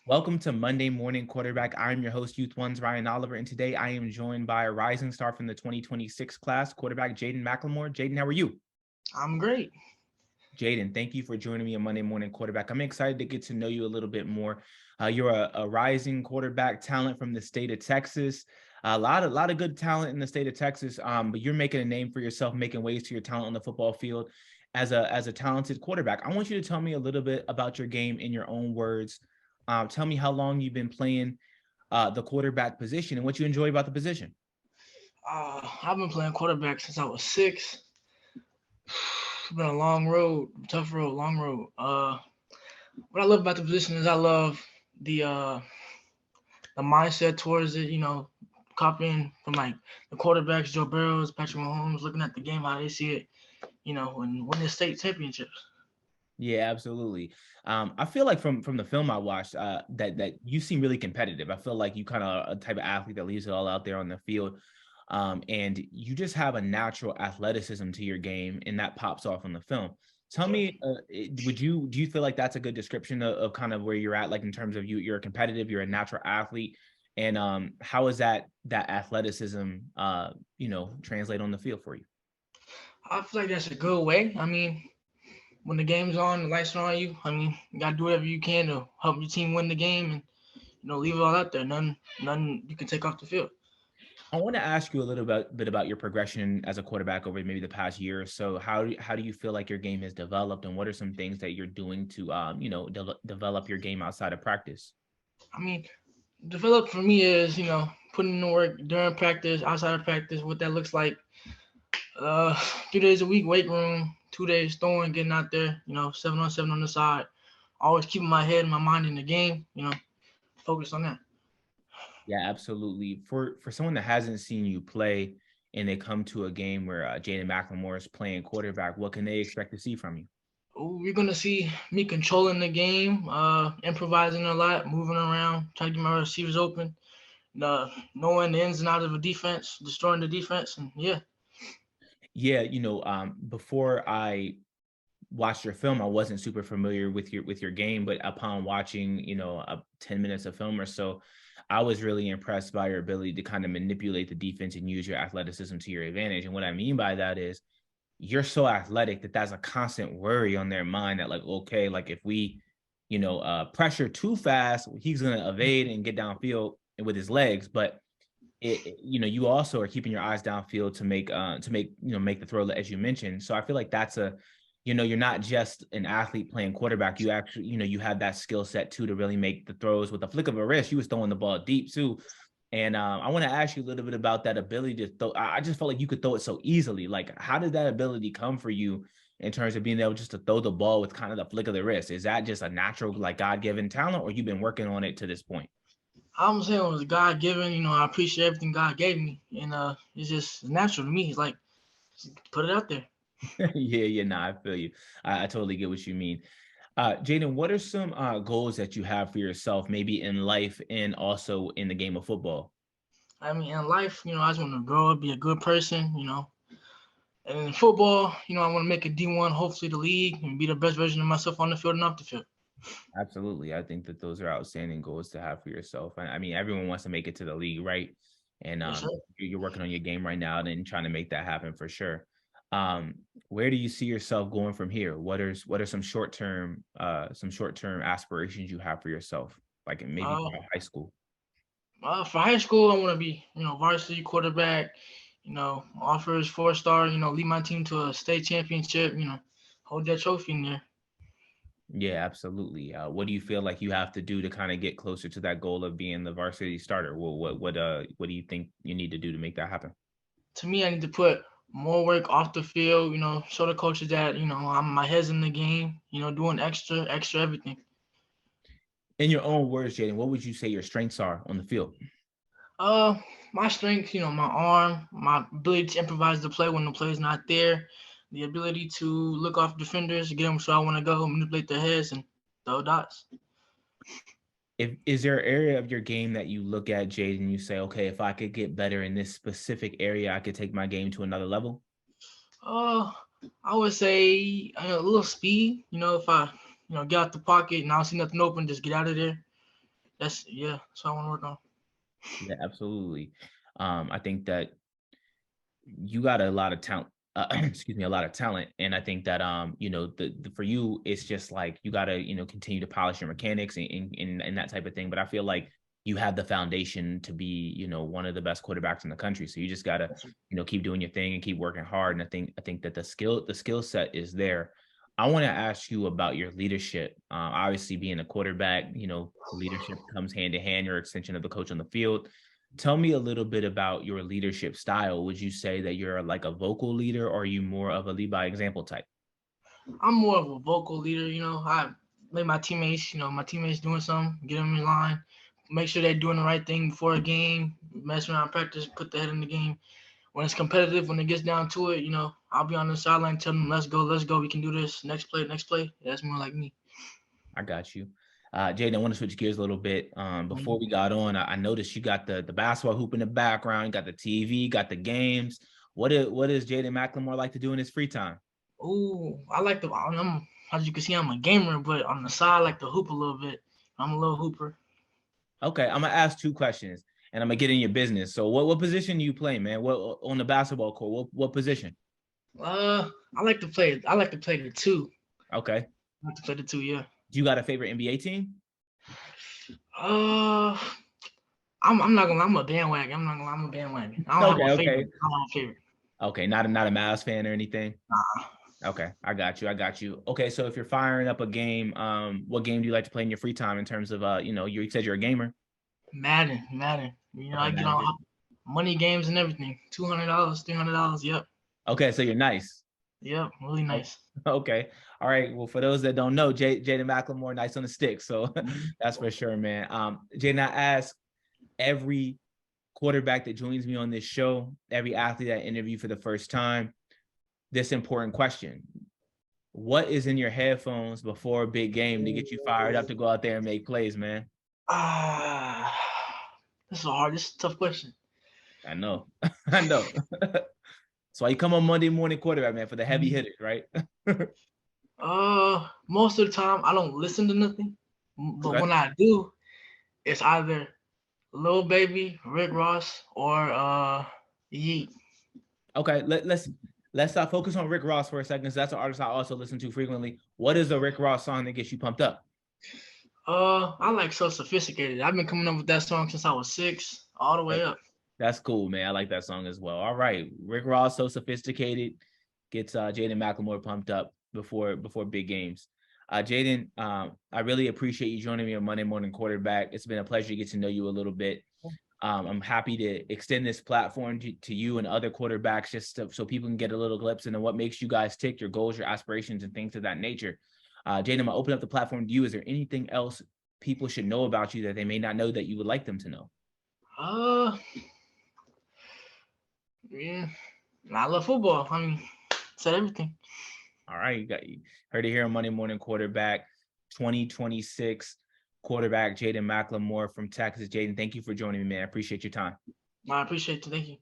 Welcome to Monday Morning Quarterback. I'm your host, Youth One's Ryan Oliver, and today I am joined by a rising star from the 2026 class, quarterback Jaiden McLemore. Jaiden, how are you? I'm great. Jaiden, thank you for joining me on Monday Morning Quarterback. I'm excited to get to know you a little bit more. You're a rising quarterback talent from the state of Texas. A lot of good talent in the state of Texas, but you're making a name for yourself, making waves to your talent on the football field as a talented quarterback. I want you to tell me a little bit about your game in your own words. Tell me how long you've been playing the quarterback position and what you enjoy about the position. I've been playing quarterback since I was 6. It's been a long road, tough road, long road. What I love about the position is I love the mindset towards it. Copying from like the quarterbacks, Joe Burrows, Patrick Mahomes, looking at the game how they see it. And winning state championships. Yeah, absolutely. I feel like from the film I watched, that you seem really competitive. I feel like you kind of a type of athlete that leaves it all out there on the field, and you just have a natural athleticism to your game, and that pops off on the film. Tell me, do you feel like that's a good description of kind of where you're at, like in terms of you're competitive, you're a natural athlete, and how is that athleticism, translate on the field for you? I feel like that's a good way. I mean, when the game's on, the lights are on you. I mean, you gotta do whatever you can to help your team win the game, and leave it all out there. None you can take off the field. I want to ask you a little bit about your progression as a quarterback over maybe the past year or so. How do you feel like your game has developed, and what are some things that you're doing to develop your game outside of practice? I mean, develop for me is putting in the work during practice, outside of practice, what that looks like. 3 days a week weight room, 2 days throwing, getting out there. 7 on 7 on the side. Always keeping my head and my mind in the game. Focus on that. Yeah, absolutely. For someone that hasn't seen you play and they come to a game where Jaiden McLemore is playing quarterback, what can they expect to see from you? We're gonna see me controlling the game, improvising a lot, moving around, trying to get my receivers open, knowing the ins and outs of a defense, destroying the defense, and yeah. Yeah, before I watched your film, I wasn't super familiar with your game, but upon watching, 10 minutes of film or so, I was really impressed by your ability to kind of manipulate the defense and use your athleticism to your advantage. And what I mean by that is you're so athletic that that's a constant worry on their mind that like, okay, like if we, pressure too fast, he's going to evade and get downfield with his legs. But you also are keeping your eyes downfield to make the throw as you mentioned. So I feel like that's you're not just an athlete playing quarterback. You actually, you have that skill set too to really make the throws with a flick of a wrist. You was throwing the ball deep too. And I want to ask you a little bit about that ability to throw. I just felt like you could throw it so easily. Like, how did that ability come for you in terms of being able just to throw the ball with kind of the flick of the wrist? Is that just a natural, like God-given talent, or you've been working on it to this point? I'm saying it was God given. I appreciate everything God gave me, and it's just natural to me. It's like put it out there. Yeah, nah, I feel you. I totally get what you mean. Jaiden, what are some goals that you have for yourself, maybe in life and also in the game of football? I mean, in life, I just want to grow up, be a good person. And in football, I want to make a D1, hopefully the league, and be the best version of myself on the field and off the field. Absolutely. I think that those are outstanding goals to have for yourself. I mean, everyone wants to make it to the league, right? And Yes, sir. you're working on your game right now and trying to make that happen for sure. Um, where do you see yourself going from here? What are some short-term aspirations you have for yourself, like maybe Uh, by high school? for high school, I want to be, varsity quarterback. Offers 4 star. Lead my team to a state championship. Hold that trophy in there. Yeah, absolutely. What do you feel like you have to do to kind of get closer to that goal of being the varsity starter? What do you think you need to do to make that happen? To me, I need to put more work off the field. Show the coaches that my head's in the game. Doing extra everything. In your own words, Jaden, what would you say your strengths are on the field? Uh, my strength, my arm, my ability to improvise the play when the play's not there, the ability to look off defenders, get them where I want to go, manipulate their heads, and throw dots. If is there an area of your game that you look at, Jaden, and you say, okay, if I could get better in this specific area, I could take my game to another level? I would say a little speed. If I get out the pocket and I don't see nothing open, just get out of there. That's what I want to work on. Yeah, absolutely. I think that you got a lot of talent. Excuse me, a lot of talent, and I think that the for you, it's just like you got to continue to polish your mechanics and that type of thing. But I feel like you have the foundation to be one of the best quarterbacks in the country. So you just got to keep doing your thing and keep working hard. And I think that the skill set is there. I want to ask you about your leadership. Obviously, being a quarterback, leadership comes hand in hand. You're an extension of the coach on the field. Tell me a little bit about your leadership style. Would you say that you're like a vocal leader, or are you more of a lead by example type? I'm more of a vocal leader. I let my teammates doing something, get them in line, make sure they're doing the right thing before a game, mess around practice, put the head in the game. When it's competitive, when it gets down to it, I'll be on the sideline telling them, let's go, we can do this. Next play, next play. That's more like me. I got you. Jaden, I want to switch gears a little bit. Before we got on, I noticed you got the basketball hoop in the background, you got the TV, got the games. What does Jaiden McLemore like to do in his free time? Oh, as you can see, I'm a gamer, but on the side, I like to hoop a little bit. I'm a little hooper. Okay, I'm gonna ask two questions, and I'm gonna get in your business. So, what position do you play, man? What on the basketball court? What position? I like to play. I like to play the two. Okay. I like to play the two. Yeah. Do you got a favorite NBA team? Uh, I'm not gonna. I'm a bandwagon. I'm not gonna. I'm a bandwagon. I don't have Okay, a favorite. okay, I don't have a favorite. okay. Not a Mavs fan or anything. Nah. Okay, I got you. I got you. Okay, so if you're firing up a game, what game do you like to play in your free time in terms of you said you're a gamer. Madden. Okay, I get Madden. on money games and everything. $200, $300. Yep. Okay, so you're nice. Yep. Really Oh, nice. okay. All right. Well, for those that don't know, Jaiden McLemore, nice on the stick. So Mhm. that's for sure, man. Jaiden, I ask every quarterback that joins me on this show, every athlete I interview for the first time, this important question. What is in your headphones before a big game to get you fired up to go out there and make plays, man? Ah, this is a tough question. I know. I know. So you come on Monday morning quarterback, man, for the heavy Mhm. hitters, right? Most of the time I don't listen to nothing, but Okay. when I do, it's either Lil Baby, Rick Ross, or Yeet. Okay. Let's focus on Rick Ross for a second. So that's an artist I also listen to frequently. What is a Rick Ross song that gets you pumped up? I like So Sophisticated. I've been coming up with that song since I was 6, all the way up. That's cool, man. I like that song as well. All right. Rick Ross, So Sophisticated, gets Jaiden McLemore pumped up before big games. Jaiden, I really appreciate you joining me on Monday Morning Quarterback. It's been a pleasure to get to know you a little bit. I'm happy to extend this platform to you and other quarterbacks so people can get a little glimpse into what makes you guys tick, your goals, your aspirations, and things of that nature. Jaiden, I'm going to open up the platform to you. Is there anything else people should know about you that they may not know that you would like them to know? Uh, yeah, I love football. I mean, said everything. All right, you heard it here on Monday Morning Quarterback 2026 quarterback Jaiden McLemore from Texas. Jaiden, thank you for joining me, man. I appreciate your time. I appreciate it. Thank you.